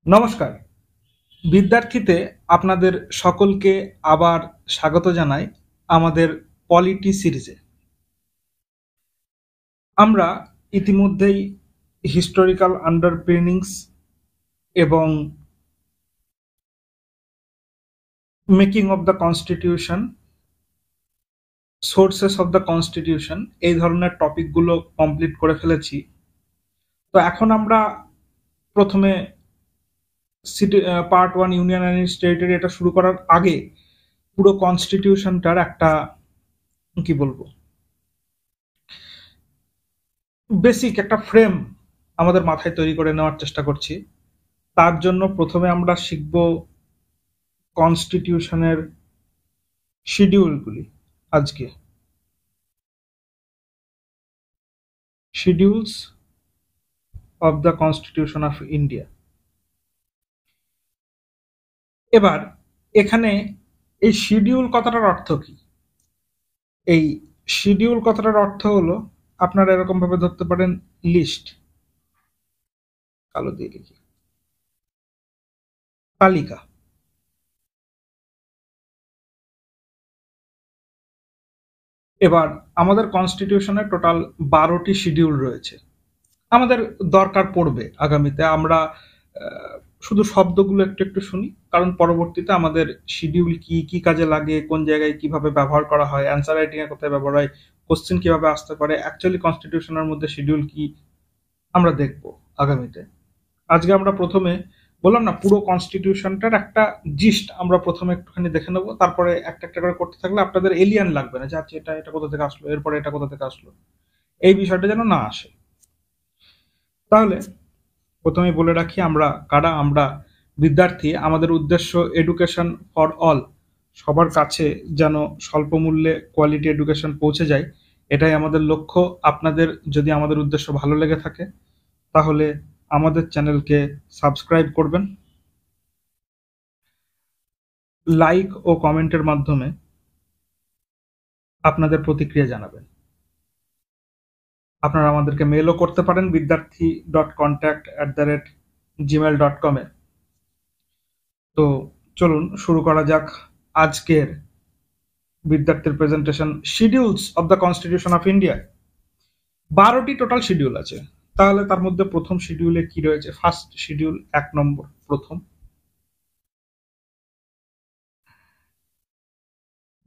নমস্কার। বিদ্যার্থীতে আপনাদের সকলকে আবার স্বাগত জানাই আমাদের পলিটি সিরিজে। আমরা ইতিমধ্যেই হিস্টোরিক্যাল আন্ডারপিনিংস এবং making of the constitution, sources of the constitution এই ধরনের টপিকগুলো কমপ্লিট করে ফেলেছি। তো এখন আমরা প্রথমে city part one union and it's territory এটা শুরু করার আগে পুরো কনস্টিটিউশনটার একটা কি বলবো বেসিক একটা ফ্রেম আমাদের মাথায় তৈরি করে নেওয়ার চেষ্টা করছি। তার জন্য প্রথমে আমরা শিখব কনস্টিটিউশনের শিডিউলগুলি। আজকে schedules of the constitution of India. এবার এখানে এই শিডিউল কথাটার অর্থ কি? এই শিডিউল কথাটার অর্থ হলো, আপনারা এরকম ভাবে ধরতে পারেন, লিস্ট, কালো দিয়ে লিখি, তালিকা। এবার আমাদের কনস্টিটিউশনে টোটাল 12টি শিডিউল রয়েছে। আমাদের দরকার পড়বে আগামীতে আমরা শুধু শব্দগুলো একটু একটু শুনি, কারণ পরবর্তীতে আমাদের শিডিউল কি কি কাজে লাগে, কোন জায়গায় কিভাবে ব্যবহার করা হয়, অ্যান্সার রাইটিং এ কোথায় ব্যবহার হয়, কোশ্চেন কিভাবে আসতে পারে, অ্যাকচুয়ালি কনস্টিটিউশনের মধ্যে শিডিউল কি আমরা দেখব আগামীতে। আজকে আমরা প্রথমে বললাম না, পুরো কনস্টিটিউশনটার একটা জিস্ট আমরা প্রথমে একটুখানি দেখে নেবো, তারপরে একটা একটা করে করতে থাকলে আপনাদের এলিয়ান লাগবে না যে আচ্ছা এটা এটা কোথা থেকে আসলো, এরপরে এটা কোথা থেকে আসলো, এই বিষয়টা যেন না আসে। তাহলে প্রথমেই বলে রাখি আমরা কারা। আমরা বিদ্যার্থী, আমাদের উদ্দেশ্য এডুকেশন ফর অল, সবার কাছে যেন স্বল্প মূল্যে কোয়ালিটি এডুকেশন পৌঁছে যায়, এটাই আমাদের লক্ষ্য। আপনাদের যদি আমাদের উদ্দেশ্য ভালো লেগে থাকে তাহলে আমাদের চ্যানেলকে সাবস্ক্রাইব করবেন, লাইক ও কমেন্টের মাধ্যমে আপনাদের প্রতিক্রিয়া জানাবেন। আপনারা আমাদেরকে মেলও করতে পারেন vidyarthi.contact@gmail.com এ। তো চলুন শুরু করা যাক আজকের বিদ্যার্থীর presentation. Schedules of the constitution of India, 12টি টোটাল শিডিউল আছে। তাহলে তার মধ্যে প্রথম শিডিউলে কি রয়েছে? ফার্স্ট শিডিউল, 1 নম্বর, প্রথম,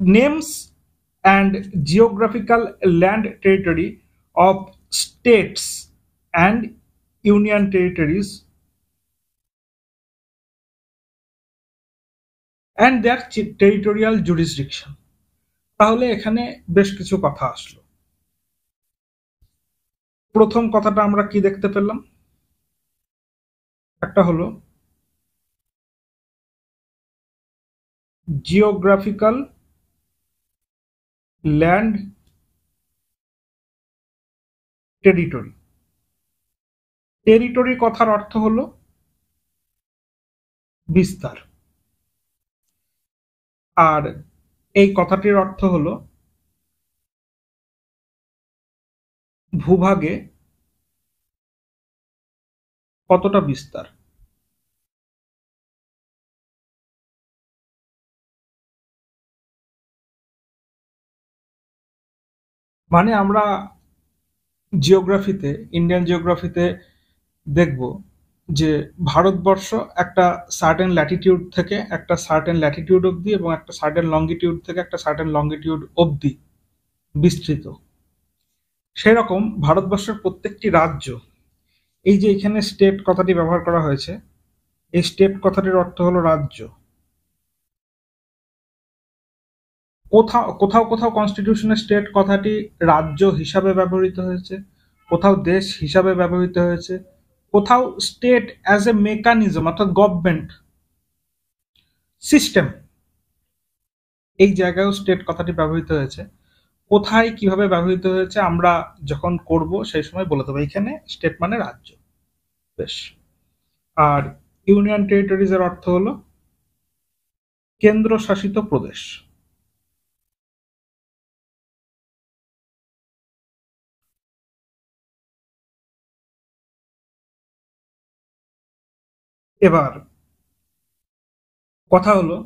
names and geographical land territory of states and union territories and their territorial jurisdiction. তাহলে এখানে বেশ কিছু কথা আসলো। প্রথম কথাটা আমরা কি দেখতে পেলাম? একটা হলো জিওগ্রাফিক্যাল ল্যান্ড টেরিটরি। টেরিটরি কথার অর্থ হলো বিস্তার, আর এই কথাটির অর্থ হলো ভূভাগে কতটা বিস্তার। মানে আমরা জিওগ্রাফিতে, ইন্ডিয়ান জিওগ্রাফিতে দেখব যে ভারতবর্ষ একটা সার্টেন ল্যাটিটিউড থেকে একটা সার্টেন ল্যাটিটিউড অবধি এবং একটা সার্টেন লঙ্গিটিউড থেকে একটা সার্টেন লঙ্গিটিউড অবধি বিস্তৃত। সেরকম ভারতবর্ষের প্রত্যেকটি রাজ্য, এই যে এখানে স্টেট কথাটি ব্যবহার করা হয়েছে, এই স্টেট কথাটির অর্থ হলো রাজ্য। কোথাও কোথাও কোথাও কনস্টিটিউশনে স্টেট কথাটি রাজ্য হিসাবে ব্যবহৃত হয়েছে, কোথাও দেশ হিসাবে ব্যবহৃত হয়েছে, কোথাও স্টেট অ্যাজ এ মেকানিজম অর্থাৎ গভর্নমেন্ট সিস্টেম, এই জায়গায়ও স্টেট কথাটি ব্যবহৃত হয়েছে। কোথায় কিভাবে ব্যবহৃত হয়েছে আমরা যখন করব সেই সময় বলে দেবো। এখানে স্টেট মানে রাজ্য। বেশ। আর ইউনিয়ন টেরিটরিজ এর অর্থ হলো কেন্দ্রশাসিত প্রদেশ। এবার কথা হলো,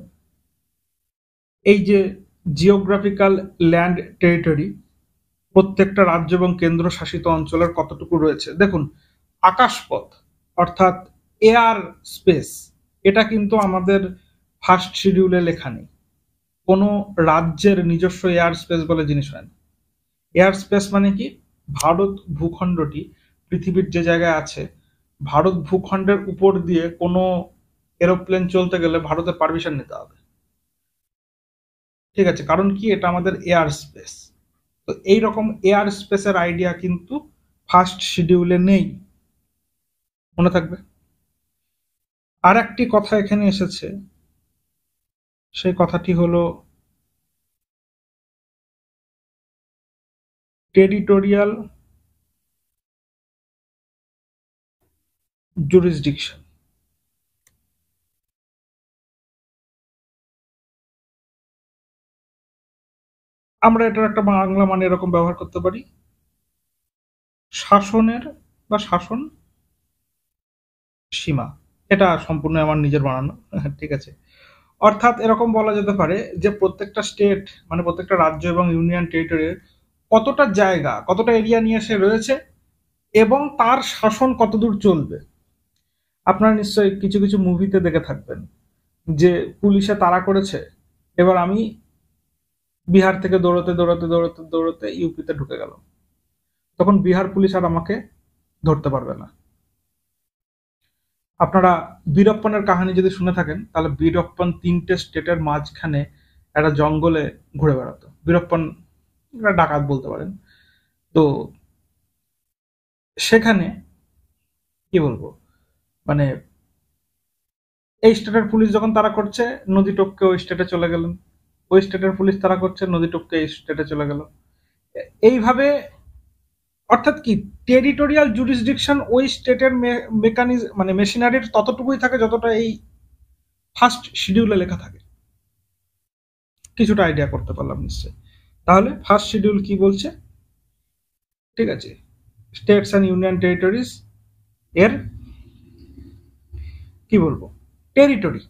এই যে জিওগ্রাফিক্যাল ল্যান্ড টেরিটরি প্রত্যেকটা রাজ্য এবং কেন্দ্রশাসিত অঞ্চলের কতটুকু রয়েছে। দেখুন, আকাশপথ অর্থাৎ এয়ার স্পেস, এটা কিন্তু আমাদের ফার্স্ট শিডিউলে লেখা নেই। কোনো রাজ্যের নিজস্ব এয়ার স্পেস বলে জিনিস হয় না। এয়ার স্পেস মানে কি, ভারত ভূখণ্ডটি পৃথিবীর যে জায়গায় আছে, ভারত ভূখণ্ডের উপর দিয়ে কোনো এরোপ্লেন চলতে গেলে ভারতের পারমিশন নিতে হবে। ঠিক আছে, কারণ কি, এটা আমাদের এয়ার স্পেস। তো এইরকম এয়ার স্পেসের আইডিয়া কিন্তু ফার্স্ট শিডিউলে নেই, মনে থাকবে। আর একটি কথা এখানে এসেছে, সেই কথাটি হলো টেরিটোরিয়াল জুরিসডিকশন। আমরা এটার একটা বাংলা মানে এরকম ব্যবহার করতে পারি, শাসনের বা শাসন সীমা। এটা সম্পূর্ণ আমার নিজের বানানো। ঠিক আছে, অর্থাৎ এরকম বলা যেতে পারে যে প্রত্যেকটা স্টেট মানে প্রত্যেকটা রাজ্য এবং ইউনিয়ন টেরিটরির কতটা জায়গা, কতটা এরিয়া নিয়ে সে রয়েছে এবং তার শাসন কতদূর চলবে। আপনারা নিশ্চয়ই কিছু কিছু মুভিতে দেখে থাকবেন যে পুলিশে তাড়া করেছে, এবার আমি বিহার থেকে দৌড়তে দৌড়তে দৌড়তে দৌড়তে ইউপিতে ঢুকে গেল, তখন বিহার পুলিশ আর আমাকে ধরতে পারবে না। আপনারা বীরপ্পনের কাহিনী যদি শুনে থাকেন, তাহলে বীরপ্পন 3টে স্টেটের মাঝখানে একটা জঙ্গলে ঘুরে বেড়াতো। বীরপ্পন একটা ডাকাত বলতে পারেন। তো সেখানে কি বলবো, মানে এই স্টেটের পুলিশ যখন তারা করছে, নদী টপকে ওই স্টেটে চলে গেলেন, ওই স্টেটের পুলিশ তারা করছে, নদী টপকে এই স্টেটে চলে গেল। এইভাবে, অর্থাৎ কি, টেরিটোরিয়াল জুরিসডিকশন ওই স্টেটের মেকানিজম মানে মেশিনারির ততটুকুই থাকে যতটা এই ফার্স্ট শিডিউলে লেখা থাকে। কিছুটা আইডিয়া করতে পারলাম নিশ্চয়ই। তাহলে ফার্স্ট শিডিউল কি বলছে, ঠিক আছে, স্টেটস অ্যান্ড ইউনিয়ন টেরিটরিজ এর কি বলবো, টেরিটরি।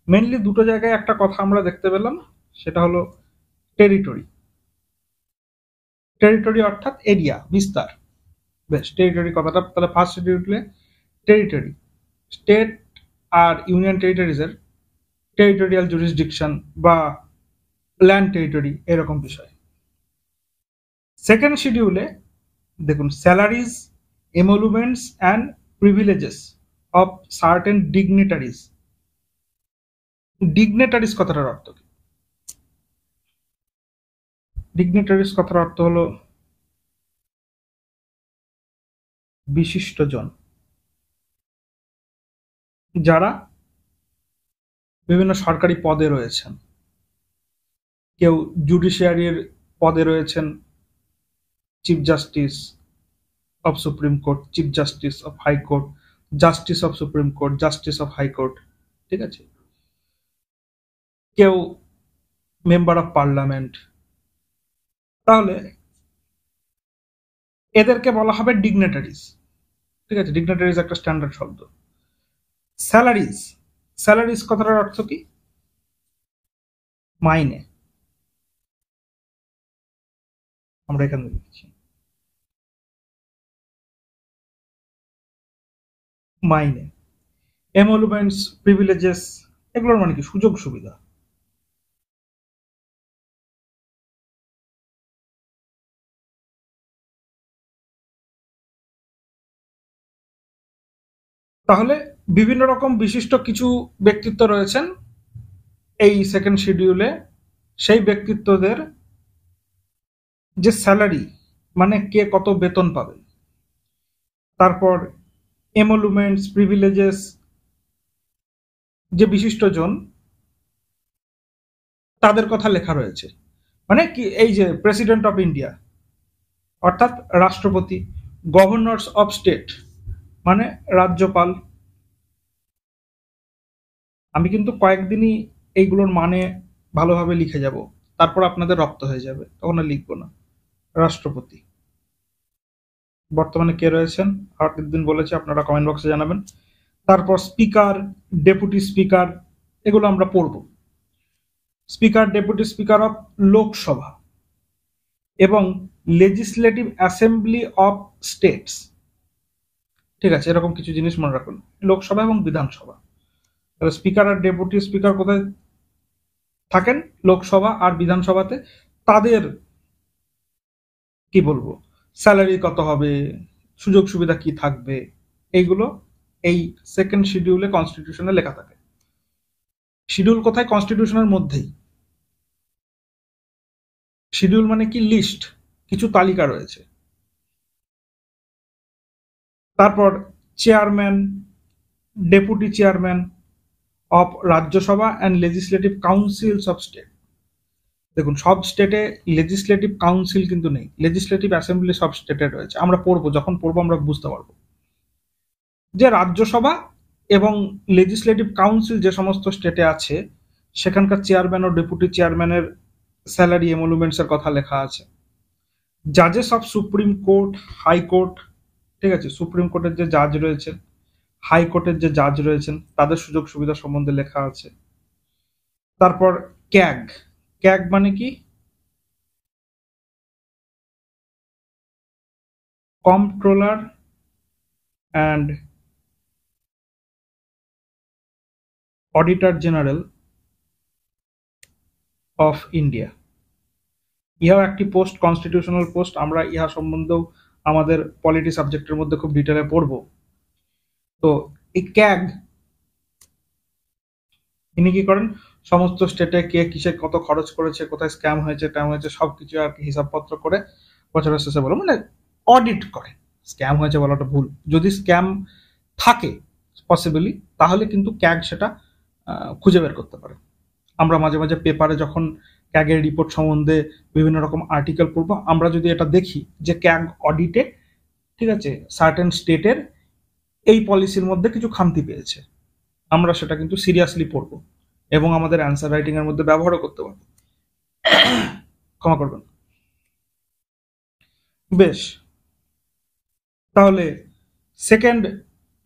মেনলি দুটো জায়গায় একটা কথা আমরা দেখতে পেলাম, সেটা হলো টেরিটরি। টেরিটরি অর্থাৎ এরিয়া, বিস্তার। বেশ, টেরিটরি কথাটা তাহলে ফার্স্ট শিডিউলে টেরিটরি, স্টেট আর ইউনিয়ন টেরিটরিজের টেরিটোরিয়াল জুরিসডিকশন বা ল্যান্ড টেরিটরি এরকম বিষয়। সেকেন্ড শিডিউলে দেখুন, salaries, emoluments and privileges of certain dignitaries. Dignitaries কথাটার অর্থ কি? ডিগনিটারিজ কথার অর্থ হলো বিশিষ্টজন, যারা বিভিন্ন সরকারি পদে রয়েছেন। কেউ জুডিশিয়ারির পদে রয়েছেন, chief justice of supreme court, chief justice of high court, justice of supreme court, justice of high court. ঠিক আছে, কেউ মেম্বার অফ পার্লামেন্ট। তাহলে এদেরকে বলা হবে ডিগনিটারিজ। ঠিক আছে, ডিগনিটারিজ একটা স্ট্যান্ডার্ড শব্দ। স্যালারিজ, স্যালারিজ কথাটার অর্থ কি? মাইনে। আমরা এখানে লিখছি মাইনে। এমলুমেন্টস, প্রিভিলেজেস, এগুলোর মানে কি? সুযোগ সুবিধা। তাহলে বিভিন্ন রকম বিশিষ্ট কিছু ব্যক্তিত্ব রয়েছেন এই সেকেন্ড শিডিউলে। সেই ব্যক্তিত্বদের যে স্যালারি, মানে কে কত বেতন পাবে, তারপর এমলুমেন্টস, প্রিভিলেজেস, যে বিশিষ্টজন তাদের কথা লেখা রয়েছে। মানে কি, এই যে প্রেসিডেন্ট অফ ইন্ডিয়া অর্থাৎ রাষ্ট্রপতি, গভর্নর্স অফ স্টেট মানে রাজ্যপাল। আমি কিন্তু কয়েকদিনই এইগুলোর মানে ভালোভাবে লিখে যাব, তারপর আপনাদের রপ্ত হয়ে যাবে, তখন আর লিখবো না। রাষ্ট্রপতি বর্তমানে কে রয়েছেন, আর দিন বলেছে, আপনারা কমেন্ট বক্সে জানাবেন। তারপর স্পিকার, ডেপুটি স্পিকার, এগুলো আমরা পড়ব। Speaker, deputy speaker of Lok Sabha এবং লেজিসলেটিভ অ্যাসেম্বলি অফ স্টেটস। ঠিক আছে, এরকম কিছু জিনিস মনে রাখুন, লোকসভা এবং বিধানসভা। তাহলে স্পিকার আর ডেপুটি স্পিকার কোথায় থাকেন? লোকসভা আর বিধানসভাতে। তাদের কি বলবো, স্যালারি কত হবে, সুযোগ সুবিধা কি থাকবে, এইগুলো এই সেকেন্ড শিডিউলে কনস্টিটিউশনে লেখা থাকে। শিডিউল কোথায়? কনস্টিটিউশনের মধ্যেই। শিডিউল মানে কি? লিস্ট, কিছু তালিকা রয়েছে। তারপর chairman, deputy chairman of Rajya Sabha and legislative council's of state. দেখুন, সব স্টেটে লেজিসলেটিভ কাউন্সিল কিন্তু নেই, লেজিসলেটিভ অ্যাসেম্বলি সব স্টেটে রয়েছে। আমরা পড়বো, যখন পড়বো আমরা বুঝতে পারবো যে রাজ্যসভা এবং লেজিসলেটিভ কাউন্সিল যে সমস্ত স্টেটে আছে সেখানকার চেয়ারম্যান ও ডেপুটি চেয়ারম্যানের স্যালারি এমোলুমেন্টস এর কথা লেখা আছে। জাজেস অফ সুপ্রিম কোর্ট, হাইকোর্ট, ঠিক আছে, সুপ্রিম কোর্টের যে জাজ রয়েছেন, হাইকোর্টের যে জাজ রয়েছেন, তাদের সুযোগ সুবিধা সম্বন্ধে লেখা আছে। তারপর ক্যাগ, ক্যাগ মানে কি? Comptroller and auditor general of India. ইহাও একটি পোস্ট, কনস্টিটিউশনাল পোস্ট। আমরা ইহা সম্বন্ধেও আমাদের পলিটি সাবজেক্টের মধ্যে খুব ডিটেলে পড়ব। তো এই ক্যাগ, ইনি কি করেন? সমস্ত স্টেটে কে কিসে কত খরচ করেছে, কোথায় স্ক্যাম হয়েছে, ট্যাম হয়েছে, সবকিছু আর কি হিসাবপত্র করে বছরের শেষে বলো, মানে অডিট করে। স্ক্যাম হয়েছে বলাটা ভুল, যদি স্ক্যাম থাকে পসিবলি, তাহলে কিন্তু ক্যাগ সেটা খুঁজে বের করতে পারে। আমরা মাঝে মাঝে পেপারে যখন ক্যাগের রিপোর্ট সম্বন্ধে বিভিন্ন রকম আর্টিকেল পড়বো, আমরা যদি এটা দেখি যে ক্যাগ অডিটে, ঠিক আছে, সার্টেন স্টেটের এই পলিসির মধ্যে কিছু খামতি পেয়েছে, আমরা সেটা কিন্তু সিরিয়াসলি পড়বো এবং আমাদের অ্যান্সার রাইটিং এর মধ্যে ব্যবহারও করতে পারবো। ক্ষমা করবেন। বেশ, তাহলে সেকেন্ড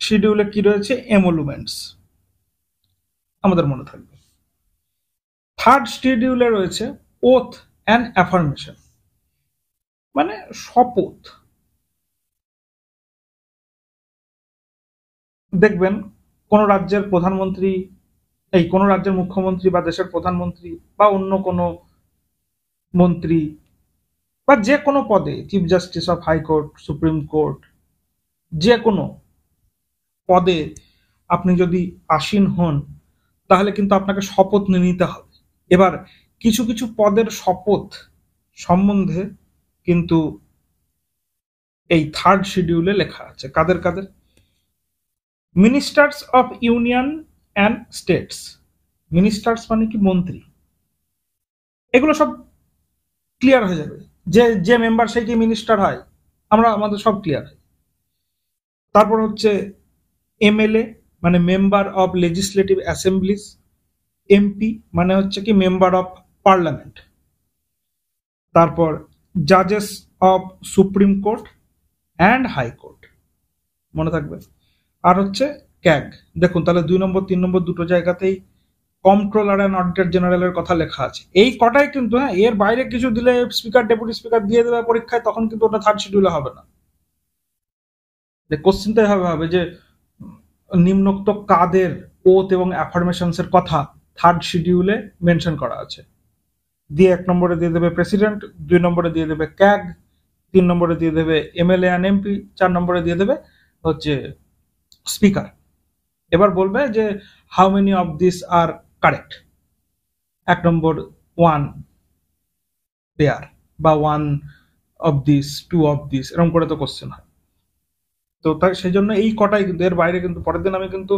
শিডিউলে কি রয়েছে? এমোলুমেন্টস, আমাদের মনে থাকবে। থার্ড শিডিউলে রয়েছে ওথ অ্যান্ড অ্যাফার্মেশন, মানে শপথ। দেখবেন কোন রাজ্যের প্রধানমন্ত্রী, এই কোন রাজ্যের মুখ্যমন্ত্রী বা দেশের প্রধানমন্ত্রী বা অন্য কোনো মন্ত্রী বা যে কোনো পদে, chief justice of high court, supreme court, যে কোনো পদে আপনি যদি আসীন হন, তাহলে কিন্তু আপনাকে শপথ নিতে হবে। এবার কিছু কিছু পদের শপথ সম্বন্ধে কিন্তু এই থার্ড শিডিউলে লেখা আছে। কাদের কাদের? Ministers of union and states. Ministers মানে কি? মন্ত্রী। এগুলো সব ক্লিয়ার হয়ে যাবে, যে যে মেম্বার সেই কি মিনিস্টার হয়, আমরা আমাদের সব ক্লিয়ার হয়। তারপর হচ্ছে এমএলএ, মানে member of legislative assemblies. MP মানে হচ্ছে কি? Member of parliament. তারপর জাজেস of supreme court and high court, মনে থাকবে। আর হচ্ছে ক্যাগ। দেখুন, তাহলে 2 নম্বর 3 নম্বর দুটো জায়গাতেই কম্পট্রোলার অ্যান্ড অডিটর জেনারেলের কথা লেখা আছে। এই কটাই কিন্তু, হ্যাঁ, এর বাইরে কিছু দিলে স্পিকার ডেপুটি স্পিকার দিয়ে দেবে পরীক্ষায়, তখন কিন্তু ওটা থার্ড শিডিউলে হবে না। কোশ্চেনটাই হবে যে নিম্নোক্ত কাদের ওথ এবং অ্যাফার্মেশনস এর কথা থার্ড শিডিউলে মেনশন করা আছে, দিয়ে 1 নম্বরে দিয়ে দেবে প্রেসিডেন্ট, 2 নম্বরে দিয়ে দেবে ক্যাগ, 3 নম্বরে দিয়ে দেবে এমএলএ অ্যান্ড এমপি, 4 নম্বরে দিয়ে দেবে হচ্ছে স্পিকার। এবার বলবে যে how many of this are correct. 1 নম্বর 1 দেয়ার, বা 1 অফ দিস, 2 অফ দিস, এরকম করে তো কোশ্চেন হয়। তো তাই সেই জন্য এই কটাই কিন্তু, এর বাইরে কিন্তু পরের দিন আমি কিন্তু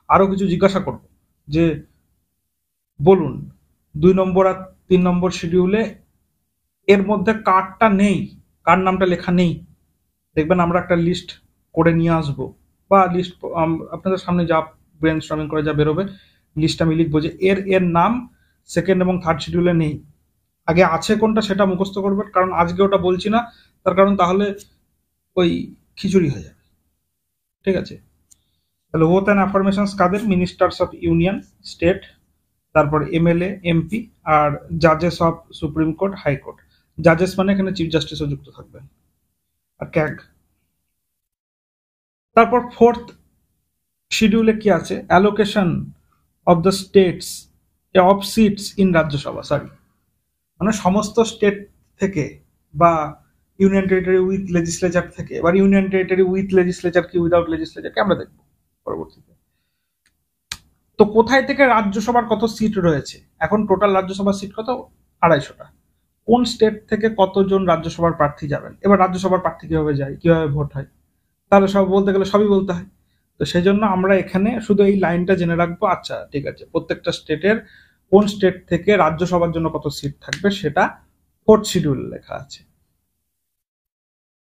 আরো কিছু জিজ্ঞাসা করব যে বলুন 2 নম্বর আর 3 নম্বর শিডিউলে এর মধ্যে কারটা নেই, কার নামটা লেখা নেই। দেখবেন আমরা একটা লিস্ট করে নিয়ে আসবো, বা লিস্ট আপনাদের সামনে যা ব্রেন স্টর্মিং করে যা বেরোবে, লিস্ট আমি লিখবো যে এর এর নাম সেকেন্ড এবং থার্ড শিডিউলে নেই। আগে আছে কোনটা সেটা মুখস্থ করবেন, কারণ আজকে ওটা বলছি না, তার কারণ তাহলে ওই খিচুড়ি হয়ে যাবে। ঠিক আছে, তাহলে ওথ অ্যান্ড অ্যাফার্মেশনস কাদের? মিনিস্টার্স অফ ইউনিয়ন, স্টেট, তারপর এমএলএ, এমপি, আর জাজেস অফ সুপ্রিম কোর্ট, হাইকোর্ট। জাজেস মানে এখানে চিফ জাস্টিসও যুক্ত থাকবেন, আর ক্যাগ। তারপর ফোর্থ শিডিউলে কি আছে? Allocation of the states of seats in Rajya Sabha, sorry, মানে সমস্ত স্টেট থেকে বা ইউনিয়ন টেরিটরি উইথ লেজিসলেচার থেকে, এবার ইউনিয়ন টেরিটরি উইথ লেজিসলেচার কি উইদাউট লেজিসলেচার কি আমরা দেখবো পরবর্তীতে। তো কোথায় থেকে রাজ্যসভার কত সিট রয়েছে? এখন টোটাল রাজ্যসভার সিট কত? 250টা। কোন স্টেট থেকে কতজন রাজ্যসভার প্রার্থী যাবেন? এবার রাজ্যসভার প্রার্থী কিভাবে যায়, কিভাবে ভোট হয়, তাহলে সব বলতে গেলে সবই বলতে হয়। তো সেই জন্য আমরা এখানে শুধু এই লাইনটা জেনে রাখবো, আচ্ছা ঠিক আছে, প্রত্যেকটা স্টেটের কোন স্টেট থেকে রাজ্যসভার জন্য কত সিট থাকবে সেটা ফোর্থ শিডিউল লেখা আছে।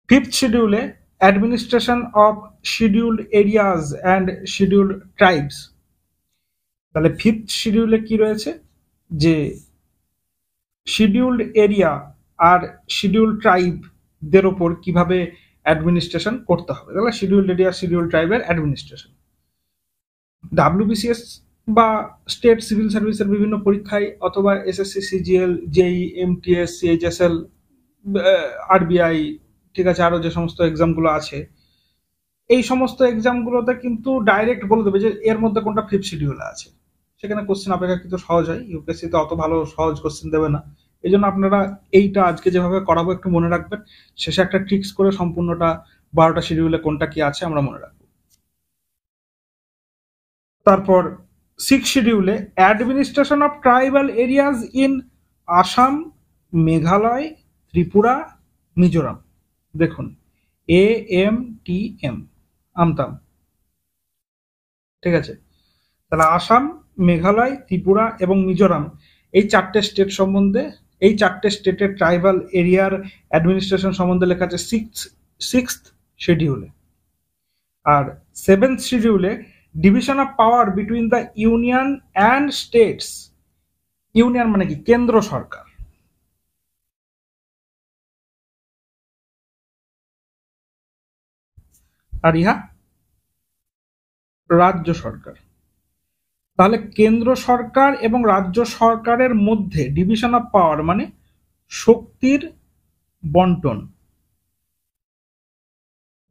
ফিফথ শিডিউলে administration of scheduled areas and scheduled tribes. তাহলে ফিফথ শিডিউলে কি রয়েছে? যে শিডিউলড এরিয়া আর শিডিউলড ট্রাইবদের ওপর কিভাবে অ্যাডমিনিস্ট্রেশন করতে হবে। তাহলে শিডিউলড এরিয়া, শিডিউলড ট্রাইবের অ্যাডমিনিস্ট্রেশন। ডাব্লিউবিসিএস বা স্টেট সিভিল সার্ভিসের বিভিন্ন পরীক্ষায় অথবা SSC, CGL, JE, MTS, CHSL, RBI, ঠিক আছে, আরো যে সমস্ত এক্সামগুলো আছে, এই সমস্ত এক্সামগুলোতে কিন্তু ডাইরেক্ট বলে দেবে যে এর মধ্যে কোনটা ফিফথ শিডিউলে আছে। সেখানে কোশ্চেন অপেক্ষাকৃত সহজ হয়, ইউপিএসসি তো অত ভালো সহজ কোশ্চেন দেবে না। এই জন্য আপনারা এইটা আজকে যেভাবে করাবো একটু মনে রাখবেন, শেষে একটা ট্রিক্স করে সম্পূর্ণটা 12টা শিডিউলে কোনটা কি আছে আমরা মনে রাখবো। তারপর সিক্স শিডিউলে administration of tribal areas in Assam, Meghalaya, Tripura, Mizoram. দেখুন, AMTM, আমতাম, ঠিক আছে। তাহলে আসাম, মেঘালয়, ত্রিপুরা এবং মিজোরাম, এই চারটে স্টেট সম্বন্ধে, এই চারটে স্টেটের ট্রাইবাল এরিয়ার অ্যাডমিনিস্ট্রেশন সম্বন্ধে লেখা আছে সিক্সথ শিডিউলে। আর সেভেন্থ শিডিউলে division of power between the union and states. Union মানে কি? কেন্দ্র সরকার। আর ইহা রাজ্য সরকার। তাহলে কেন্দ্র সরকার এবং রাজ্য সরকারের মধ্যে ডিভিশন অফ পাওয়ার মানে শক্তির বন্টন,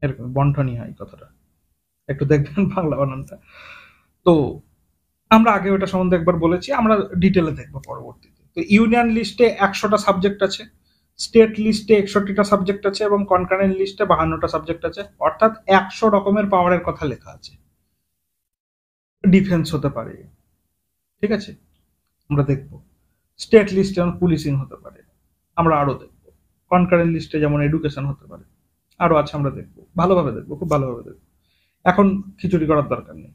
এরকম বন্টনই হয় কথাটা, একটু দেখবেন বাংলা বানানটা। তো আমরা আগে ওটা সম্বন্ধে একবার বলেছি, আমরা ডিটেলে দেখবো পরবর্তীতে। তো ইউনিয়ন লিস্টে 100টা সাবজেক্ট আছে, স্টেট লিস্টে 61টা সাবজেক্ট আছে এবং কনকারেন্ট লিস্টে 52টা সাবজেক্ট আছে, অর্থাৎ 100 রকমের পাওয়ারের কথা লেখা আছে। ডিফেন্স হতে পারে, ঠিক আছে, আমরা দেখবো। স্টেট লিস্টে যেমন পুলিশিং হতে পারে, আমরা আরো দেখবো। কনকারেন্ট লিস্টে যেমন এডুকেশন হতে পারে, আরো আছে, আমরা দেখবো, ভালোভাবে দেখবো, খুব ভালোভাবে দেখবো। এখন খিচুড়ি করার দরকার নেই।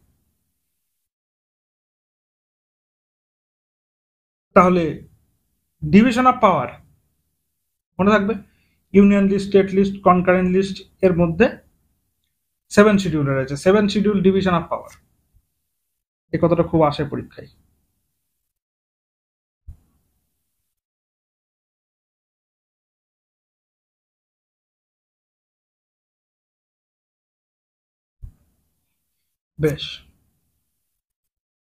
তাহলে ডিভিশন অফ পাওয়ার মনে থাকবে, union list, state list, concurrent list, এর মধ্যে 7 শিডিউল রয়েছে। 7 শিডিউল ডিভিশন অফ পাওয়ার, এই কথাটা খুব আসে পরীক্ষায়। বেশ,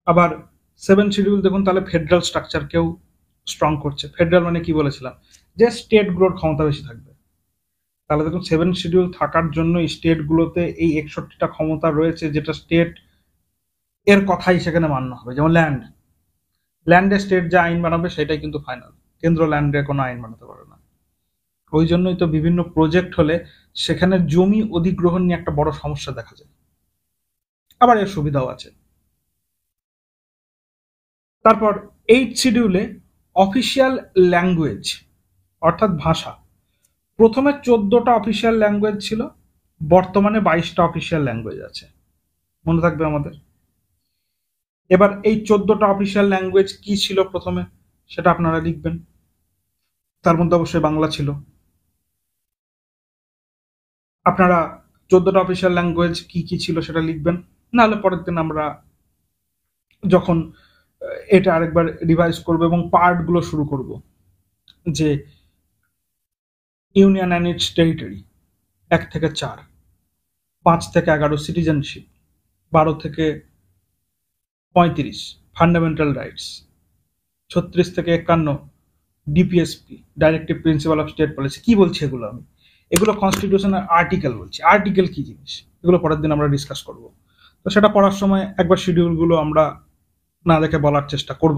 আবার 7 শিডিউল দেখুন, তাহলে ফেডারেল স্ট্রাকচার কেউ স্ট্রং করছে। ফেডারেল মানে কি বলেছিলাম, যে স্টেট গুলোর ক্ষমতা বেশি থাকবে। তাহলে দেখুন 7 শিডিউল থাকার জন্য স্টেট গুলোতে এই 61টা ক্ষমতা রয়েছে, যেটা স্টেট এর কথাই সেখানে মান্য হবে। যেমন ল্যান্ডে স্টেট যে আইন বানাবে সেটাই কিন্তু ফাইনাল, কেন্দ্র ল্যান্ডে কোনো আইন বানাতে পারে না। ওই জন্যই তো বিভিন্ন প্রজেক্ট হলে সেখানে জমি অধিগ্রহণ নিয়ে একটা বড় সমস্যা দেখা যায়, আবার এর সুবিধাও আছে। তারপর 8 শিডিউলে অফিসিয়াল ল্যাঙ্গুয়েজ অর্থাৎ ভাষা। প্রথমে 14টা অফিসিয়াল ল্যাঙ্গুয়েজ ছিল, বর্তমানে 22টা অফিসিয়াল ল্যাঙ্গুয়েজ আছে, মনে থাকবে আমাদের। এবার এই 14টা অফিসিয়াল ল্যাঙ্গুয়েজ কি ছিল প্রথমে সেটা আপনারা লিখবেন, তার মধ্যে অবশ্যই বাংলা ছিল। আপনারা 14টা অফিসিয়াল ল্যাঙ্গুয়েজ কি কি ছিল সেটা লিখবেন, নাহলে পরের দিন আমরা যখন এটা আরেকবার রিভাইজ করবো এবং পার্ট গুলো শুরু করব, যে ইউনিয়ন অ্যান্ড ইটস টেরিটরি 1 থেকে 4, 5 থেকে 11 সিটিজেনশিপ, 12 থেকে 35 ফান্ডামেন্টাল রাইটস, 36 থেকে 51 DPSP, directive principle of state policy. কি বলছি এগুলো? আমি এগুলো কনস্টিটিউশনের আর্টিকেল বলছি। আর্টিকেল কি জিনিস এগুলো পরের দিন আমরা ডিসকাস করব। তো সেটা পড়ার সময় একবার শিডিউলগুলো আমরা না দেখে বলার চেষ্টা করব।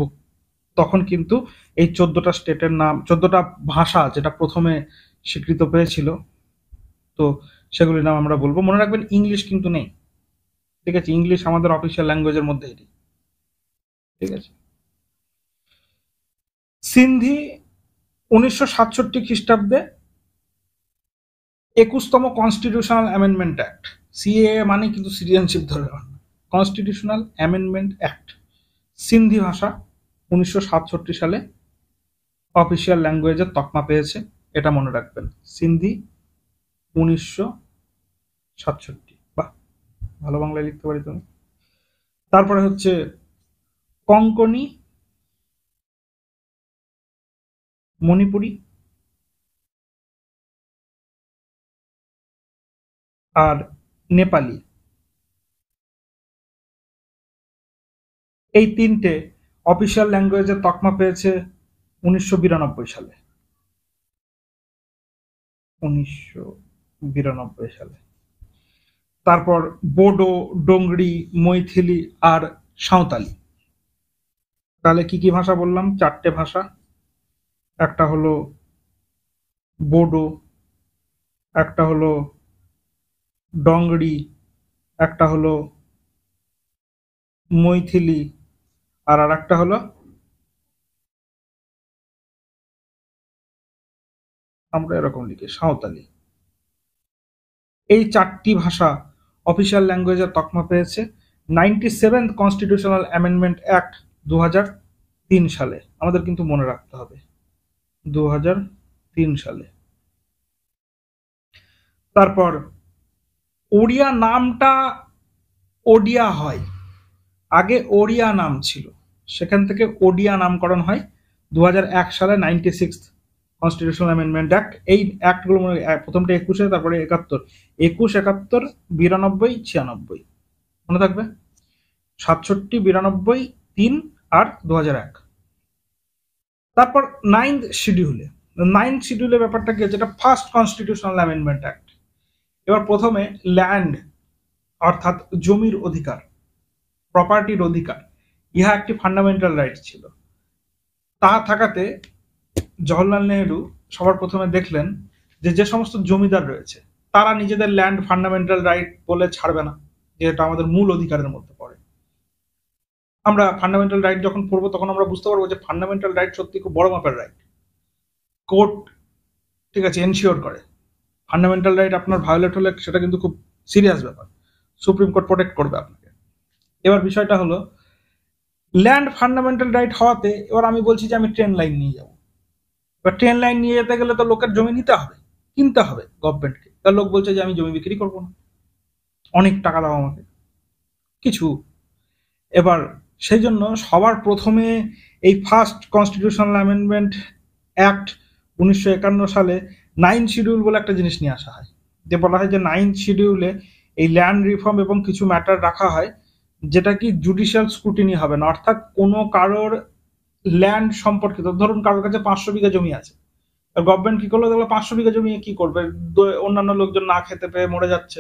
তখন কিন্তু এই 14টা স্টেটের নাম, 14টা ভাষা যেটা প্রথমে স্বীকৃত পেয়েছিল, তো সেগুলির নাম আমরা বলবো। মনে রাখবেন ইংলিশ কিন্তু নেই, ঠিক আছে? ইংলিশ আমাদের অফিসিয়াল ল্যাঙ্গুয়েজের মধ্যে এটি, ঠিক আছে? সিন্ধি 1967 খ্রিস্টাব্দে 21তম কনস্টিটিউশনাল অ্যামেন্ডমেন্ট অ্যাক্ট, সিএএ মানে কিন্তু সিটিজেনশিপ ধরে নেওয়া, কনস্টিটিউশনাল অ্যামেন্ডমেন্ট অ্যাক্ট, সিন্ধি ভাষা 1967 সালে অফিসিয়াল ল্যাঙ্গুয়েজের তকমা পেয়েছে, এটা মনে রাখবেন। সিন্ধি 1967, বাহ, ভালো বাংলায় লিখতে পারি তুমি। তারপরে হচ্ছে কঙ্কনি, মণিপুরি আর নেপালি, এই তিনটে অফিসিয়াল ল্যাঙ্গুয়েজের তকমা পেয়েছে 1992 সালে। 1992 সালে। তারপর বোডো, ডোংরি, মৈথিলি আর সাঁওতালি। তাহলে কি কি ভাষা বললাম? 4টে ভাষা। একটা হলো বোডো, একটা হলো ডংরি, একটা হলো মৈথিলি, আর একটা হলো আমরা এরকম লিখি সাঁওতালি। এই 4টি ভাষা অফিসিয়াল ল্যাঙ্গুয়েজের তকমা পেয়েছে 97th কনস্টিটিউশনাল অ্যামেন্ডমেন্ট অ্যাক্ট 2003 সালে। আমাদের কিন্তু মনে রাখতে হবে 2003 সালে। তারপর ওড়িয়া নামটা ওডিয়া হয়, আগে ওড়িয়া নাম ছিল, সেখান থেকে ওডিয়া নামকরণ হয় 2001 সালে 96th কনস্টিটিউশনাল অ্যামেন্ডমেন্ট অ্যাক্ট। এই অ্যাক্টগুলো প্রথমটা 21-এ, তারপরে 71, 21, 71, 92, 96 মনে থাকবে। 67, 92, 3 আর 2001। তারপর 9th শিডিউলের ব্যাপারটা কি, যেটা ফার্স্ট কনস্টিটিউশনাল অ্যামেন্ডমেন্ট অ্যাক্ট। এবার প্রথমে ল্যান্ড অর্থাৎ জমির অধিকার, প্রপার্টির অধিকার, ইহা একটি ফান্ডামেন্টাল রাইট ছিল। তা থাকাতে জওহরলাল নেহেরু সবার প্রথমে দেখলেন যে যে সমস্ত জমিদার রয়েছে তারা নিজেদের ল্যান্ড ফান্ডামেন্টাল রাইট বলে ছাড়বে না, যেটা আমাদের মূল অধিকারের মধ্যে পড়ে। আমরা ফান্ডামেন্টাল রাইট যখন পড়বো তখন আমরা বুঝতে পারবো যে ফান্ডামেন্টাল রাইট সত্যি খুব বড় মাপের রাইট। কোর্ট, ঠিক আছে, এনশিওর করে ফান্ডামেন্টাল রাইট আপনার ভায়োলেট হলে সেটা কিন্তু খুব সিরিয়াস ব্যাপার। সুপ্রিম কোর্ট প্রোটেক্ট করবে আপনাকে। এবার বিষয়টা হলো ল্যান্ড ফান্ডামেন্টাল রাইট হওয়াতে এবার আমি বলছি যে আমি ট্রেন লাইন নিয়ে যাবো। এবার ট্রেন লাইন নিয়ে যেতে গেলে তো লোকের জমি নিতে হবে, কিনতে হবে গভর্নমেন্টকে। তার লোক বলছে যে আমি জমি বিক্রি করবো না, অনেক টাকা দাও আমাকে কিছু। এবার সেই জন্য সবার প্রথমে এই ফার্স্ট কনস্টিটিউশনাল অ্যামেন্ডমেন্ট অ্যাক্ট 1951 সালে 9th শিডিউল বলে একটা জিনিস নিয়ে আসা হয়, যে বলা হয় যে 9th শিডিউলে এই ল্যান্ড রিফর্ম এবং কিছু ম্যাটার রাখা হয় যেটা কি জুডিশিয়াল স্ক্রুটিনি হবে না। অর্থাৎ কোনো কারোর ল্যান্ড সম্পর্কিত, ধরুন কারোর কাছে 500 বিঘা জমি আছে, গভর্নমেন্ট কি করলো, দেখলো 500 বিঘা জমি কি করবে, অন্যান্য লোকজন না খেতে পেয়ে মরে যাচ্ছে,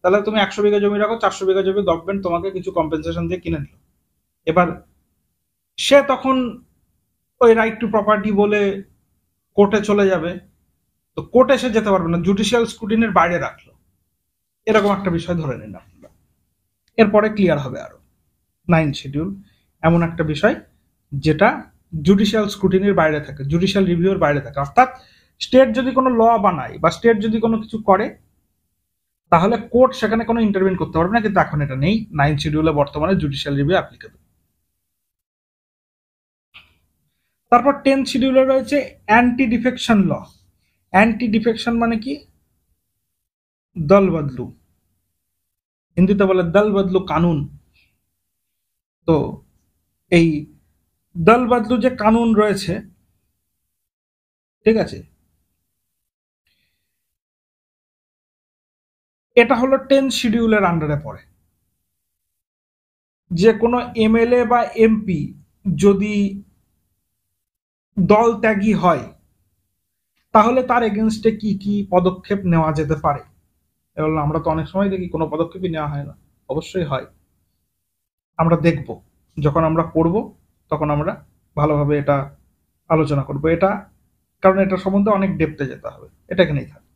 তাহলে তুমি 100 বিঘা জমি রাখো, 400 বিঘা জমি গভর্নমেন্ট তোমাকে কিছু কম্পেনসেশন দিয়ে কিনে নিল। এবার সে তখন ওই রাইট টু প্রপার্টি বলে কোর্টে চলে যাবে, তো কোর্টে সে যেতে পারবে না, জুডিশিয়াল স্ক্রুটিনির বাইরে রাখলো, এরকম একটা বিষয় ধরে নিন আপনারা। এরপরে ক্লিয়ার হবে আরো। 9th শিডিউল এমন একটা বিষয় যেটা জুডিশিয়াল স্ক্রুটিনির বাইরে থাকে, জুডিশিয়াল রিভিউর বাইরে থাকে। অর্থাৎ স্টেট যদি কোনো ল বানায় বা স্টেট যদি কোনো কিছু করে তাহলে কোর্ট সেখানে কোনো ইন্টারভিন করতে পারবে না, কিন্তু এখন এটা নেই। 9th শিডিউলে বর্তমানে জুডিশিয়াল রিভিউ অ্যাপ্লিকেবল। তারপর 10th শিডিউলে রয়েছে anti defection law. Anti defection মানে কি? দল বদলু, হিন্দিতে বলে দল বদলু কানুন। তো এই দল বদলু যে কানুন রয়েছে, ঠিক আছে, এটা হলো 10th শিডিউলের আন্ডারে পড়ে। যে কোনো এমএলএ বা এমপি যদি দল ত্যাগী হয় তাহলে তার এগেনস্টে কি কি পদক্ষেপ নেওয়া যেতে পারে। এবার আমরা তো অনেক সময় দেখি কোনো পদক্ষেপই নেওয়া হয় না। অবশ্যই হয়। আমরা দেখব, যখন আমরা পড়ব তখন আমরা ভালোভাবে এটা আলোচনা করব। এটা কারণ এটা সম্বন্ধে অনেক ডেপথে যেতে হবে। এটা এখানেই থাকে।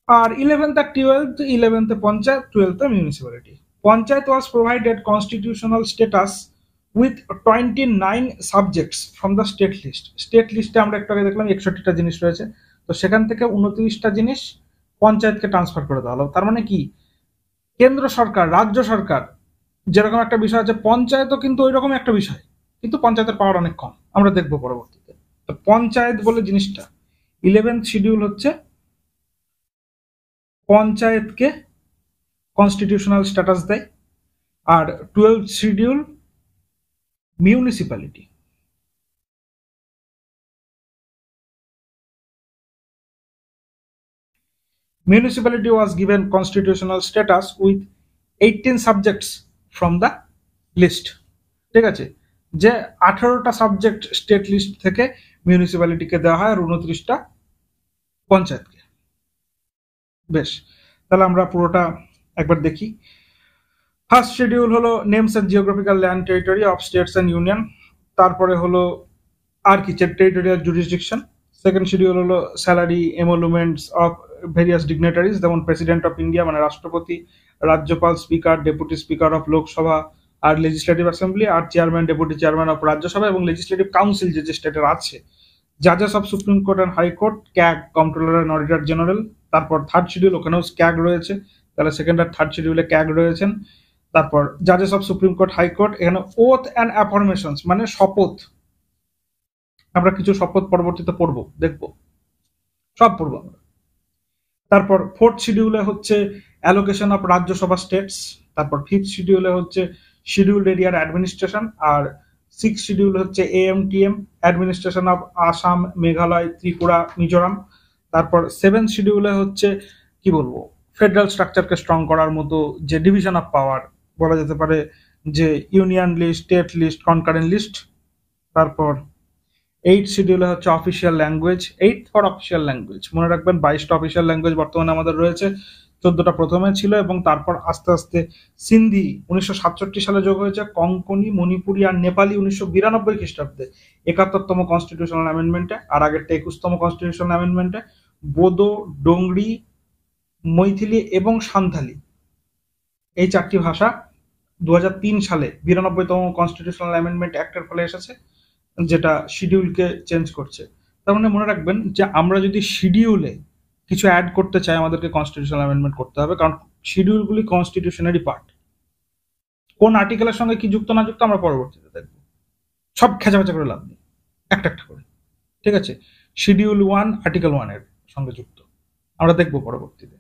আর 11th আর 12th, 11th panchayat, 12th municipality. Panchayat was provided constitutional status with 29 subjects from the state list. State লিস্টে আমরা একটু আগে দেখলাম 61টা জিনিস রয়েছে, তো সেখান থেকে 29টা জিনিস পঞ্চায়েতকে ট্রান্সফার করে দেওয়া হলো। তার মানে কি, কেন্দ্র সরকার, রাজ্য সরকার যেরকম একটা বিষয় আছে, পঞ্চায়েতও কিন্তু ওই রকম একটা বিষয়, কিন্তু পঞ্চায়েতের পাওয়ার অনেক কম। আমরা দেখবো পরবর্তীতে। তো পঞ্চায়েত বলে জিনিসটা, 11th শিডিউল হচ্ছে পঞ্চায়েতকে কনস্টিটিউশনাল স্ট্যাটাস দেয়, আর 12th schedule municipality. Municipality was given constitutional status with 18 subjects from the list। ঠিক আছে, যে 18টা সাবজেক্ট স্টেট লিস্ট থেকে মিউনিসিপ্যালিটিকে দেওয়া হয় আর 29টা পঞ্চায়েতকে। বেশ, তাহলে আমরা পুরোটা একবার দেখি। ফার্স্ট শিডিউল হলো names and geographical land territory of states and union. তারপরে হলো আর কি, টেরিটোরিয়াল জুরিসডিকশন। সেকেন্ড শিডিউল হলো salary emoluments of various dignitaries, যেমন প্রেসিডেন্ট অফ ইন্ডিয়া মানে রাষ্ট্রপতি, রাজ্যপাল, speaker, deputy speaker of Lok Sabha আর লেজিসলেটিভ অ্যাসেম্বলি, আর chairman, deputy chairman of Rajya Sabha এবং লেজিসলেটিভ কাউন্সিল যে যে স্টেটের আছে, জাজেস of supreme court and high court, CAG, controller and auditor general. তারপর থার্ড শিডিউল, ওখানেও ক্যাগ রয়েছে, তাহলে সেকেন্ড আর থার্ড শিডিউলে ক্যাগ রয়েছেন। তারপর জাজেস অফ সুপ্রিম কোর্ট, হাইকোর্ট, এখানে ওথ অ্যান্ড অ্যাফরমেশনস মানে শপথ। আমরা কিছু শপথ পরবর্তীতে পড়বো, দেখবো, সব পড়বো আমরা। তারপর ফোর্থ শিডিউলে হচ্ছে অ্যালোকেশন অফ রাজ্যসভা স্টেটস। তারপর ফিফথ শিডিউলে হচ্ছে শিডিউলড এরিয়ার অ্যাডমিনিস্ট্রেশন। আর সিক্স শিডিউল হচ্ছে এএমটিএম, অ্যাডমিনিস্ট্রেশন অফ আসাম, মেঘালয়, ত্রিপুরা, মিজোরাম। তারপর সেভেন্থ শিডিউলে হচ্ছে কি বলবো, ফেডারেল স্ট্রাকচারকে স্ট্রং করার মতো যে ডিভিশন অফ পাওয়ার বলা যেতে পারে, যে union list, state list, concurrent list. তারপর এইট শিডিউলে হচ্ছে official language, eight for official language. মনে রাখবেন 22টা অফিসিয়াল ল্যাঙ্গুয়েজ বর্তমানে আমাদের রয়েছে, 14টা প্রথমে ছিল এবং তারপর আস্তে আস্তে সিন্ধি 1967 সালে যোগ হয়েছে, কঙ্কনি, মণিপুরি আর নেপালি 1992 খ্রিস্টাব্দে 71তম কনস্টিটিউশনাল অ্যামেন্ডমেন্টে, আর আগেরটা 21তম কনস্টিটিউশনাল অ্যামেন্ডমেন্টে। বোদো, ডোংরি, মৈথিলি এবং সান্থালি এই চারটি ভাষা 2003 সালে 92তম কনস্টিটিউশনাল অ্যামেন্ডমেন্ট অ্যাক্টের ফলে এসেছে, যেটা শিডিউলকে চেঞ্জ করছে। তার মানে মনে রাখবেন যে আমরা যদি শিডিউলে কিছু অ্যাড করতে চাই আমাদেরকে কনস্টিটিউশনাল অ্যামেন্ডমেন্ট করতে হবে, কারণ শিডিউলগুলি কনস্টিটিউশনারি পার্ট। কোন আর্টিকেলের সঙ্গে কি যুক্ত না যুক্ত আমরা পরবর্তীতে দেখব, সব খেঁচামেচা করে লাভ নেই, একটা একটা করে। ঠিক আছে, শিডিউল 1 আর্টিকেল 1 এর সঙ্গে যুক্ত আমরা দেখব পরবর্তীতে।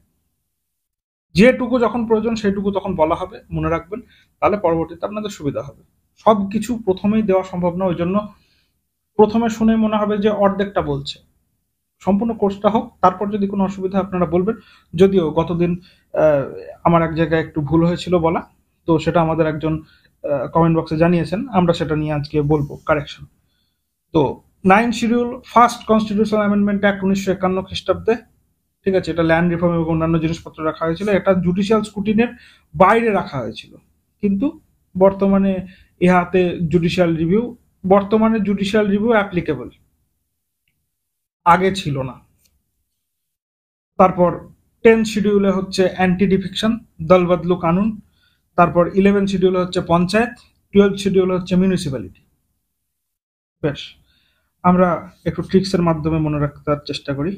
যেটুকু যখন প্রয়োজন সেটুকু তখন বলা হবে, মনে রাখবেন, তাহলে পরবর্তীতে আপনাদের সুবিধা হবে। সব কিছু প্রথমেই দেওয়া সম্ভব না, ওই জন্য প্রথমে শুনে মনে হবে যে অর্ধেকটা বলছে। সম্পূর্ণ কোর্সটা হোক, তারপর যদি কোনো অসুবিধা আপনারা বলবেন। যদিও গতদিন আমার এক জায়গায় একটু ভুল হয়েছিল বলা, তো সেটা আমাদের একজন কমেন্ট বক্সে জানিয়েছেন, আমরা সেটা নিয়ে আজকে বলবো, কারেকশন। তো 9 schedule first constitutional amendment act 1951 খ্রিস্টাব্দে। ঠিক আছে, এটা ল্যান্ড রিফর্ম এবং অন্যান্য জিনিসপত্র রাখা হয়েছিল, এটা জুডিশিয়াল স্কুটিনের বাইরে রাখা হয়েছিল, কিন্তু বর্তমানে ইহাতে জুডিশিয়াল রিভিউ, বর্তমানে জুডিশিয়াল রিভিউ অ্যাপ্লিকেবল, আগে ছিল না। তারপর 10 শিডিউলে হচ্ছে অ্যান্টি ডিফেকশন, দল বদলু কানুন। তারপর 11 শিডিউলে হচ্ছে পঞ্চায়েত, 12 শিডিউলে হচ্ছে মিউনিসিপ্যালিটি। বেশ, আমরা একটু ট্রিক্সের মাধ্যমে মনে রাখতে চেষ্টা করি।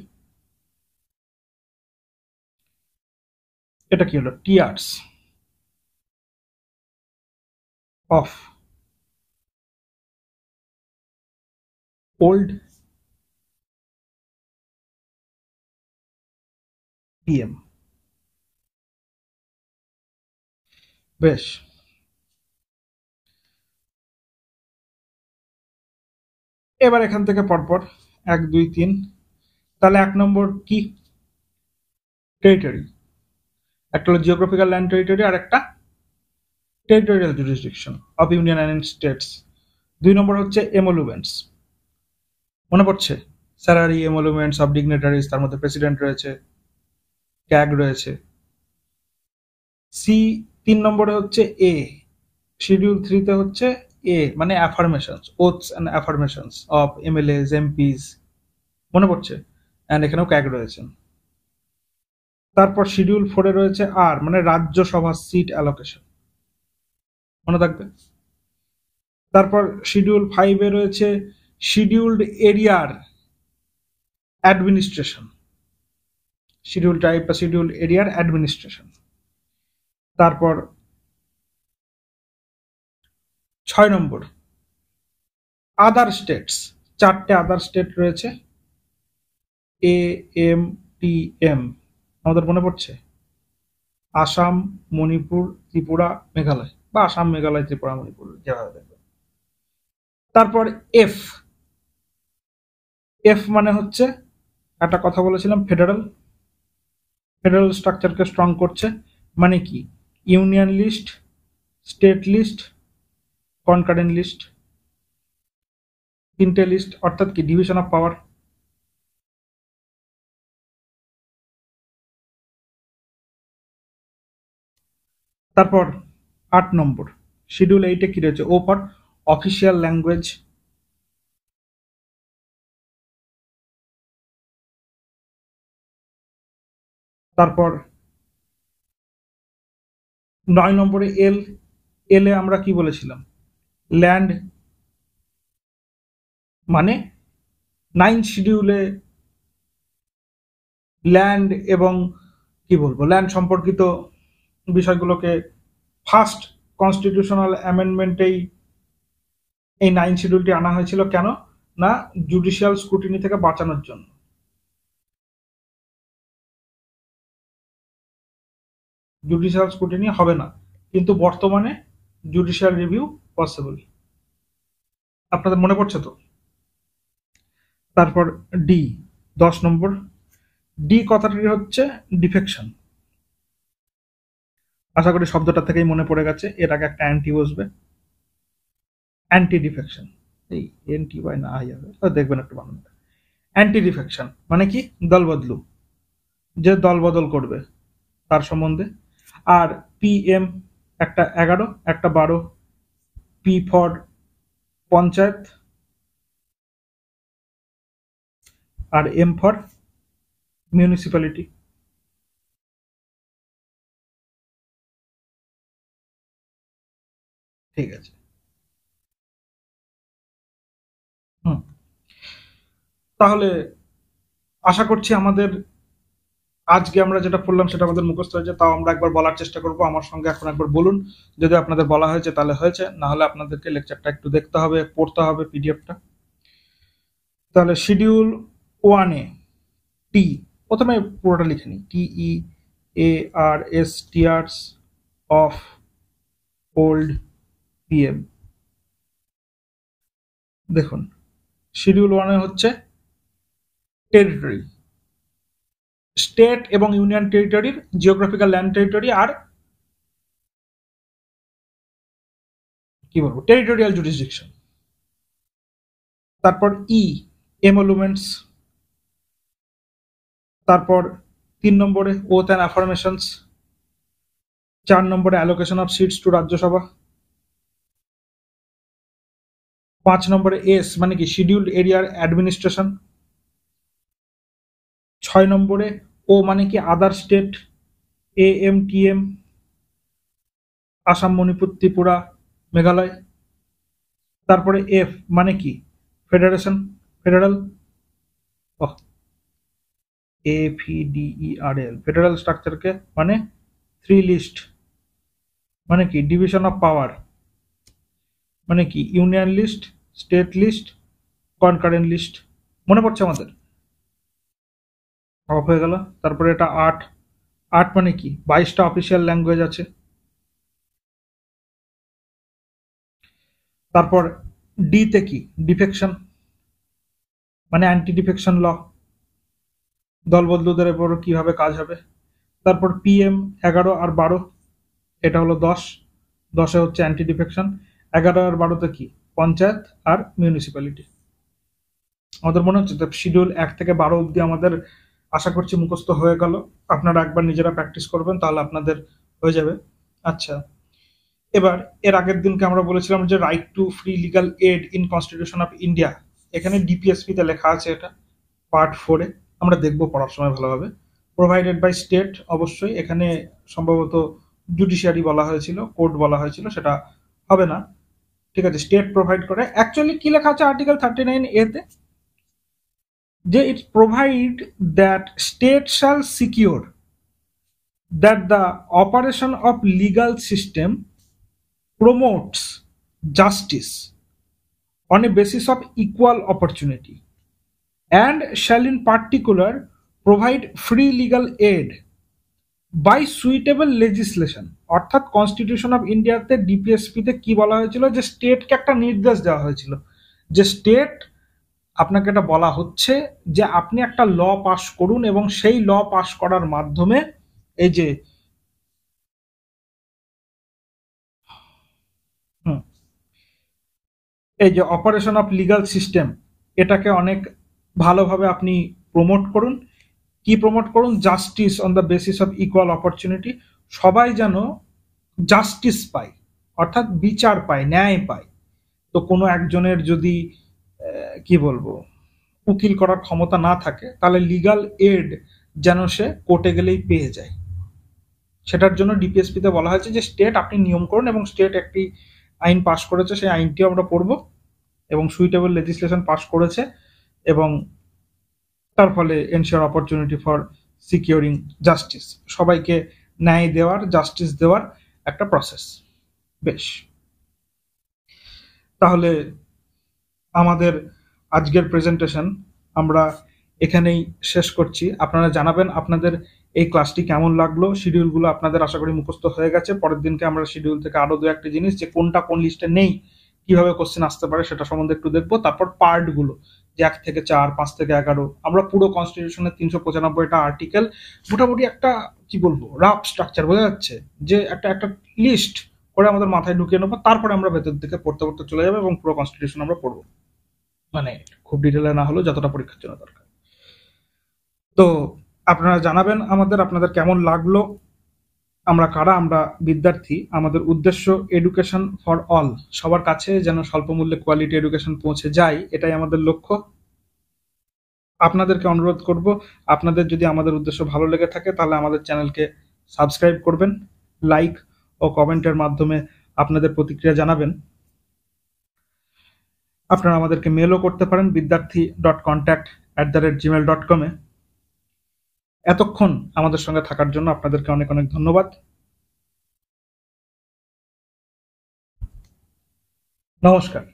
এটা কি হলো, টিয়ার্স অফ ওল্ড পিএম। বেশ, এবার এখান থেকে পরপর 1 2 3। তাহলে 1 নম্বর কি, টেরিটরি। একটা হলো জিওগ্রাফিক্যাল ল্যান্ড টেরিটরি আর একটা territorial jurisdiction of union and states. 2 নম্বর হচ্ছে এমোলুমেন্টস, মনে পড়ছে? স্যালারি, এমোলুমেন্টস অফ ডিগনিটারিজ, তার মধ্যে প্রেসিডেন্ট রয়েছে, ক্যাগ রয়েছে। সি 3 নম্বরে হচ্ছে এ, শিডিউল 3 তে হচ্ছে এ মানে affirmations, oaths and affirmations of MLS, MPs, মনে পড়ছে? অ্যান্ড এখানেও ক্যাগ রয়েছেন। তারপর শিডিউল 4 এ রয়েছে আর মানে রাজ্যসভা সিট অ্যালোকেশন, মনে থাকবে। তারপর শিডিউল 5 এ রয়েছে শিডিউলড এরিয়ার অ্যাডমিনিস্ট্রেশন, শিডিউল টাইপ বা শিডিউলড এরিয়ার অ্যাডমিনিস্ট্রেশন। তারপর 6 নম্বর আদার স্টেটস, 4টে আদার স্টেট রয়েছে, এ এম টি এম, আমাদের মনে পড়ছে? আসাম, মণিপুর, ত্রিপুরা, মেঘালয়, বা আসাম, মেঘালয়, ত্রিপুরা, মণিপুর, যেভাবে দেখবে। তারপর এফ, এফ মানে হচ্ছে একটা কথা বলেছিলাম, ফেডারেল, ফেডারেল স্ট্রাকচারকে স্ট্রং করছে। মানে কি? Union list, state list, concurrent list, 3টে লিস্ট, অর্থাৎ কি ডিভিশন অফ পাওয়ার। তারপর 8 নম্বর শিডিউল 8 এ কি রয়েছে? O for official language. তারপর 9 নম্বরে এল, এল এ আমরা কি বলেছিলাম? ল্যান্ড, মানে 9 শিডিউলে ল্যান্ড এবং কি বলবো, ল্যান্ড সম্পর্কিত বিষয়গুলোকে ফার্স্ট কনস্টিটিউশনাল অ্যামেন্ডমেন্টেই এই 9 শিডিউলটি আনা হয়েছিল। কেন না? জুডিশিয়াল স্ক্রুটিনি থেকে বাঁচানোর জন্য। জুডিশিয়াল স্ক্রুটিনি হবে না, কিন্তু বর্তমানে জুডিশিয়াল রিভিউ পসিবল। আপনাদের মনে পড়ছে তো? তারপর ডি, 10 নম্বর ডি কথাটি হচ্ছে ডিফেকশন। আশা করি শব্দটা থেকেই মনে পড়ে গেছে, এর আগে একটা অ্যান্টি বসবে, অ্যান্টি ডিফেকশন, এই এনটি বাই না আই হবে, দেখবেন একটু বানানটা। অ্যান্টি ডিফেকশন মানে কি? দল বদলু, যে দল বদল করবে তার সম্বন্ধে। আর পিএম, একটা 11, একটা 12, পি ফর পঞ্চায়েত, আর এম ফর মিউনিসিপ্যালিটি। ঠিক আছে। হুম, তাহলে আশা করছি আমাদের আজকে আমরা যেটা পড়লাম সেটা আমাদের মুখস্থ হয়েছে, তাও আমরা একবার বলার চেষ্টা করব। আমার সঙ্গে এখন একবার বলুন, যদি আপনাদের বলা হয়েছে তাহলে হয়েছে, না হলে আপনাদেরকে লেকচারটা একটু দেখতে হবে, পড়তে হবে পিডিএফটা। তাহলে শিডিউল 1 এ টি, প্রথমে পুরোটা লিখে নিই, T E A R S, tears of old PM. দেখুন, শিডিউল 1 এ হচ্ছে টেরিটরি, স্টেট এবং ইউনিয়ন টেরিটরির জিওগ্রাফিক্যাল ল্যান্ড টেরিটরি আর কি বলবো, টেরিটোরিয়াল জুরিসডিকশন। তারপর ই, এমোলুমেন্টস। তারপর 3 নম্বরে ওথ অ্যান্ড অ্যাফার্মেশনস। 4 নম্বরে allocation of seats to Rajya Sabha. 5 নম্বরে এস মানে কি? শিডিউলড এরিয়ার অ্যাডমিনিস্ট্রেশন। 6 নম্বরে ও মানে কি? Other state, AMTM, Assam, Manipur, Tripura, Meghalaya. তারপরে এফ মানে কি? ফেডারেশন, ফেডারেল, এফিডিইআরএল, ফেডারেল স্ট্রাকচারকে মানে 3 লিস্ট, মানে কি? ডিভিশন অফ পাওয়ার, মানে কি? Union list, state list, concurrent list. মনে পড়ছে আমাদের? অফ হয়ে গেল। তারপরে এটা 8, 8 মানে কি? 22টা অফিসিয়াল ল্যাঙ্গুয়েজ আছে। তারপর ডি তে কি? ডিফেকশন, মানে অ্যান্টি ডিফেকশন ল, দলবদলুদের উপর কিভাবে কাজ হবে। তারপর পিএম 11 আর 12, এটা হলো 10, 10-এ হচ্ছে অ্যান্টি ডিফেকশন, 11 আর 12-তে কি পঞ্চায়েত আর মিউনিসিপ্যালিটি। আমাদের মনে হচ্ছে শিডিউল 1 থেকে 12 অবধি আমাদের আশা করছি মুখস্থ হয়ে গেল। আপনারা একবার নিজেরা প্র্যাকটিস করবেন, তাহলে আপনাদের হয়ে যাবে। আচ্ছা, এবার এর আগের দিনকে আমরা বলেছিলাম যে right two free legal add in constitution of India, এখানে ডিপিএসপি তে লেখা আছে, এটা পার্ট 4-এ আমরা দেখবো পড়ার সময় ভালোভাবে। প্রোভাইডেড বাই স্টেট, অবশ্যই এখানে সম্ভবত জুডিশিয়ারি বলা হয়েছিল, কোর্ট বলা হয়েছিল, সেটা হবে না। ঠিক আছে, স্টেট প্রোভাইড করে। অ্যাকচুয়ালি কি লেখা আছে আর্টিকেল 39A তে, যে it provide that state shall secure that the operation of legal system promotes justice on a basis of equal opportunity and shall in particular provide free legal aid by suitable legislation। অর্থাৎ constitution of ইন্ডিয়াতে DPSP তে কি বলা হয়েছিল, যে স্টেটকে একটা নির্দেশ দেওয়া হয়েছিল, যে স্টেট আপনাকে এটা বলা হচ্ছে যে আপনি একটা ল পাস করুন এবং সেই ল পাস করার মাধ্যমে এই যে এই যে অপারেশন অফ লিগাল সিস্টেম, এটাকে অনেক ভালোভাবে আপনি প্রমোট করুন। কি প্রমোট করুন? Justice on the basis of equal opportunity, সবাই যেন জাস্টিস পায়, অর্থাৎ বিচার পায়, ন্যায় পায়। তো কোনো একজনের যদি কি বলবো উকিল করার ক্ষমতা না থাকে, তাহলে লিগাল এড যেন সে কোর্টে গেলেই পেয়ে যায়। সেটার জন্য ডিপিএসপি তে বলা হয়েছে যে স্টেট আপনি নিয়ম করুন, এবং স্টেট একটি আইন পাশ করেছে, সেই আইনটিও আমরা পড়বো, এবং সুইটেবল লেজিসলেশন পাস করেছে, এবং তার ফলে ensure opportunity for securing justice, সবাইকে ন্যায় দেওয়ার, জাস্টিস দেওয়ার একটা প্রসেস। বেশ, তাহলে আমাদের আজকের প্রেজেন্টেশন আমরা এখানেই শেষ করছি। আপনারা জানাবেন আপনাদের এই ক্লাসটি কেমন লাগলো। শিডিউলগুলো আপনাদের আশা করি মুখস্থ হয়ে গেছে। পরের দিনকে আমরা শিডিউল থেকে আরো দু একটা জিনিস, যে কোনটা কোন লিস্টে নেই, কিভাবে কোশ্চেন আসতে পারে সেটা সম্বন্ধে একটু দেখবো। তারপর পার্ট গুলো, যে 1 থেকে 4, 5 থেকে 11, আমরা পুরো কনস্টিটিউশনের 395টা আর্টিকেল মোটামুটি একটা কি বলবো রাফ স্ট্রাকচার, বোঝা যাচ্ছে, যে একটা একটা লিস্ট করে আমাদের মাথায় ঢুকিয়ে নেবো। তারপরে আমরা ভেতর দিকে পড়তে পড়তে চলে যাবো এবং পুরো কনস্টিটিউশন আমরা পড়বো, মানে খুব ডিটেলে না হলেও যতটা পরীক্ষার জন্য দরকার। তো আপনারা জানাবেন আমাদের আপনাদের কেমন লাগলো, আমরা কারা, আমরা বিদ্যার্থী, আমাদের উদ্দেশ্য এডুকেশন ফর অল, সবার কাছে যেন স্বল্প মূল্যে কোয়ালিটি এডুকেশন পৌঁছে যায়, এটাই আমাদের লক্ষ্য। আপনাদেরকে অনুরোধ করব, আপনাদের যদি আমাদের উদ্দেশ্য ভালো লেগে থাকে তাহলে আমাদের চ্যানেলকে সাবস্ক্রাইব করবেন, লাইক ও কমেন্টের মাধ্যমে আপনাদের প্রতিক্রিয়া জানাবেন। আপনারা আমাদেরকে মেলও করতে পারেন vidyarthi.contact@gmail.com এ। এতক্ষণ আমাদের সঙ্গে থাকার জন্য আপনাদেরকে অনেক অনেক ধন্যবাদ। নমস্কার।